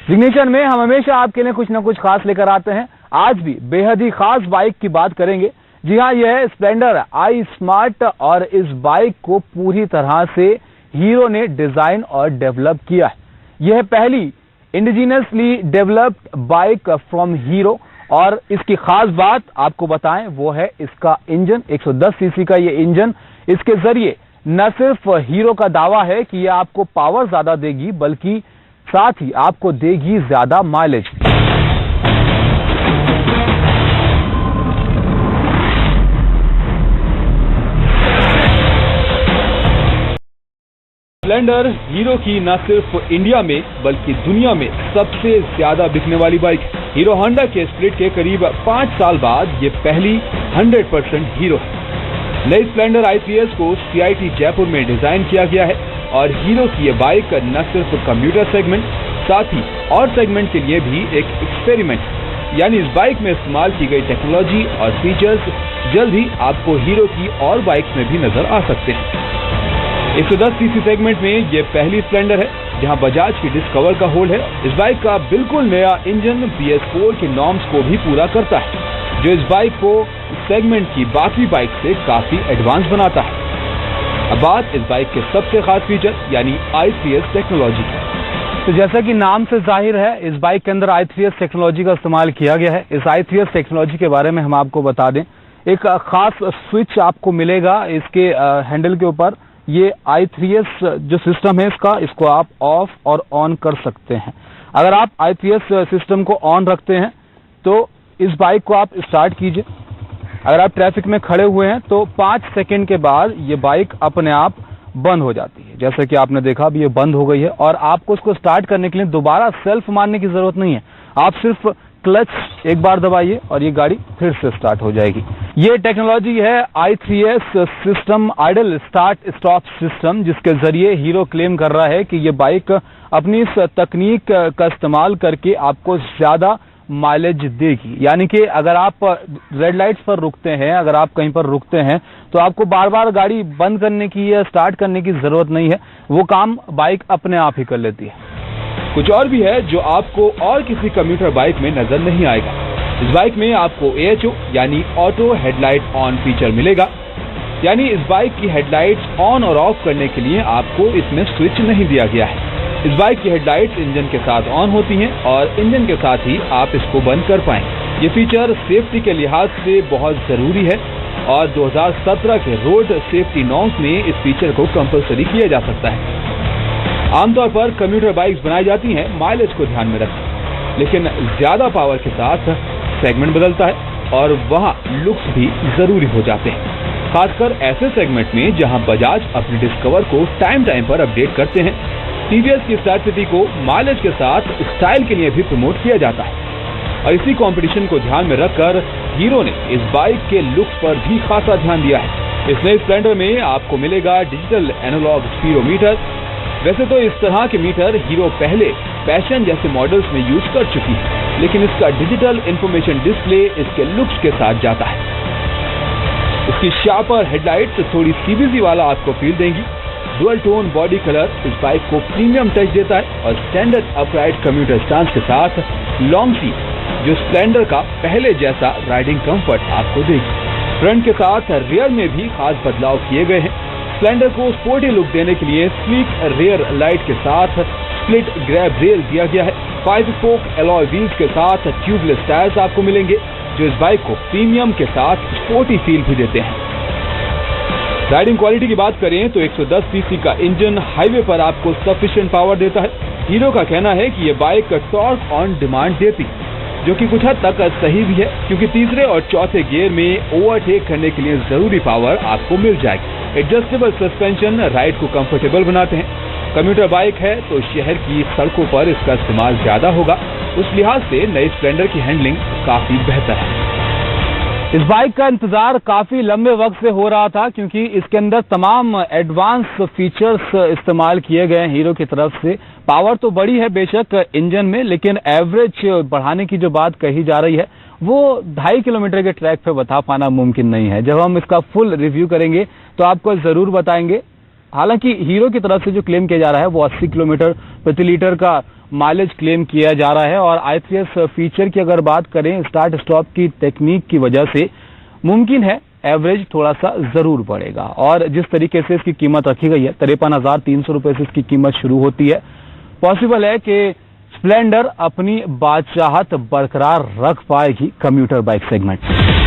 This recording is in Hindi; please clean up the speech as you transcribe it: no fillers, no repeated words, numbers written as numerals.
जिग्नेचर में हम हमेशा आपके लिए कुछ न कुछ खास लेकर आते हैं। आज भी बेहद ही खास बाइक की बात करेंगे। जी हाँ, यह है स्प्लेंडर आई स्मार्ट और इस बाइक को पूरी तरह से हीरो ने डिजाइन और डेवलप किया है। यह पहली indigenously developed bike from hero और इसकी खास बात आपको बताएं वो है इसका इंजन। 110 सीसी का ये इंजन, इसके जरिए न सिर्फ हीरो का दावा है कि यह आपको पावर ज्यादा देगी बल्कि साथ ही आपको देगी ज्यादा माइलेज। स्प्लेंडर हीरो की न सिर्फ इंडिया में बल्कि दुनिया में सबसे ज्यादा बिकने वाली बाइक है। हीरो होंडा के स्प्लिट के करीब 5 साल बाद ये पहली 100% हीरो है। नई स्प्लेंडर i3s को CIT जयपुर में डिजाइन किया गया है और हीरो की ये बाइक न सिर्फ कंप्यूटर सेगमेंट साथ ही और सेगमेंट के लिए भी एक एक्सपेरिमेंट, यानी इस बाइक में इस्तेमाल की गई टेक्नोलॉजी और फीचर्स जल्द ही आपको हीरो की और बाइक्स में भी नजर आ सकते हैं। 110 सीसी सेगमेंट में ये पहली स्प्लेंडर है जहां बजाज की डिस्कवर का होल्ड है। इस बाइक का बिल्कुल नया इंजन BS4 के नॉर्म्स को भी पूरा करता है, जो इस बाइक को सेगमेंट की बाकी बाइक से काफी एडवांस बनाता है। अब बात इस बाइक के सबसे खास फीचर यानी i3s टेक्नोलॉजी की। तो जैसा कि नाम से जाहिर है, इस बाइक के अंदर i3s टेक्नोलॉजी का इस्तेमाल किया गया है। इस i3s टेक्नोलॉजी के बारे में हम आपको बता दें, एक खास स्विच आपको मिलेगा इसके हैंडल के ऊपर। ये i3s जो सिस्टम है इसको आप ऑफ और ऑन कर सकते हैं। अगर आप i3s सिस्टम को ऑन रखते हैं तो इस बाइक को आप स्टार्ट कीजिए। अगर आप ट्रैफिक में खड़े हुए हैं तो 5 सेकंड के बाद ये बाइक अपने आप बंद हो जाती है। जैसे कि आपने देखा अभी ये बंद हो गई है और आपको इसको स्टार्ट करने के लिए दोबारा सेल्फ मारने की जरूरत नहीं है। आप सिर्फ क्लच एक बार दबाइए और ये गाड़ी फिर से स्टार्ट हो जाएगी। ये टेक्नोलॉजी है i3s system idol start stop system, जिसके जरिए हीरो क्लेम कर रहा है कि ये बाइक अपनी इस तकनीक का इस्तेमाल करके आपको ज्यादा माइलेज देगी। यानी कि अगर आप रेड लाइट्स पर रुकते हैं, अगर आप कहीं पर रुकते हैं तो आपको बार बार गाड़ी बंद करने की या स्टार्ट करने की जरूरत नहीं है, वो काम बाइक अपने आप ही कर लेती है। कुछ और भी है जो आपको और किसी कम्यूटर बाइक में नजर नहीं आएगा। इस बाइक में आपको AHO यानी ऑटो हेडलाइट ऑन फीचर मिलेगा, यानी इस बाइक की हेडलाइट्स ऑन और ऑफ करने के लिए आपको इसमें स्विच नहीं दिया गया है। इस बाइक की हेडलाइट्स इंजन के साथ ऑन होती हैं और इंजन के साथ ही आप इसको बंद कर पाएंगे। ये फीचर सेफ्टी के लिहाज से बहुत जरूरी है और 2017 के रोड सेफ्टी नॉर्म्स में इस फीचर को कंपलसरी किया जा सकता है। आमतौर पर कम्यूटर बाइक्स बनाई जाती हैं माइलेज को ध्यान में रखकर, लेकिन ज्यादा पावर के साथ सेगमेंट बदलता है और वहां लुक्स भी जरूरी हो जाते हैं, खासकर ऐसे सेगमेंट में जहां बजाज अपनी डिस्कवर को टाइम पर अपडेट करते हैं। TVS की स्टार सिटी को माइलेज के साथ स्टाइल के लिए भी प्रमोट किया जाता है और इसी कंपटीशन को ध्यान में रखकर हीरो ने इस बाइक के लुक्स पर भी खासा ध्यान दिया है। इस नए स्प्लेंडर में आपको मिलेगा डिजिटल एनालॉग स्पीडोमीटर। वैसे तो इस तरह के मीटर हीरो पहले पैशन जैसे मॉडल्स में यूज कर चुकी है, लेकिन इसका डिजिटल इंफॉर्मेशन डिस्प्ले इसके लुक्स के साथ जाता है। इसकी शार्पर हेडलाइट्स थोड़ी CBC वाला आपको फील देंगी। डुअल टोन बॉडी कलर इस बाइक को प्रीमियम टच देता है और स्टैंडर्ड अपराइट कम्यूटर स्टांस के साथ लॉन्ग सीट जो स्प्लेंडर का पहले जैसा राइडिंग कंफर्ट आपको देगी। फ्रंट के साथ रियर में भी खास बदलाव किए गए हैं। स्प्लेंडर को स्पोर्टी लुक देने के लिए स्लीक रियर लाइट के साथ स्प्लिट ग्रैब रेल दिया गया है। 5 स्पोक एलॉय व्हील्स के साथ ट्यूबलेस टायर्स आपको मिलेंगे जो इस बाइक को प्रीमियम के साथ स्पोर्टी फील भी देते हैं। राइडिंग क्वालिटी की बात करें तो 110 सीसी का इंजन हाईवे पर आपको सफिशिएंट पावर देता है। हीरो का कहना है कि ये बाइक टॉर्क ऑन डिमांड देती, जो कि कुछ हद तक सही भी है, क्योंकि तीसरे और चौथे गियर में ओवरटेक करने के लिए जरूरी पावर आपको मिल जाएगी। एडजस्टेबल सस्पेंशन राइड को कंफर्टेबल बनाते हैं। कम्यूटर बाइक है तो शहर की सड़कों पर इसका इस्तेमाल ज्यादा होगा, उस लिहाज से नई स्प्लेंडर की हैंडलिंग काफी बेहतर है। इस बाइक का इंतजार काफी लंबे वक्त से हो रहा था, क्योंकि इसके अंदर तमाम एडवांस फीचर्स इस्तेमाल किए गए हैं हीरो की तरफ से। पावर तो बड़ी है बेशक इंजन में, लेकिन एवरेज बढ़ाने की जो बात कही जा रही है वो 2.5 किलोमीटर के ट्रैक पे बता पाना मुमकिन नहीं है। जब हम इसका फुल रिव्यू करेंगे तो आपको जरूर बताएंगे। हालांकि हीरो की तरफ से जो क्लेम किया जा रहा है वो 80 किलोमीटर प्रति लीटर का माइलेज क्लेम किया जा रहा है और i3s फीचर की अगर बात करें, स्टार्ट स्टॉप की टेक्निक की वजह से मुमकिन है एवरेज थोड़ा सा जरूर बढ़ेगा। और जिस तरीके से इसकी कीमत रखी गई है, 53,300 रुपए से इसकी कीमत शुरू होती है। पॉसिबल है कि स्प्लेंडर अपनी बादशाहत बरकरार रख पाएगी कम्यूटर बाइक सेगमेंट।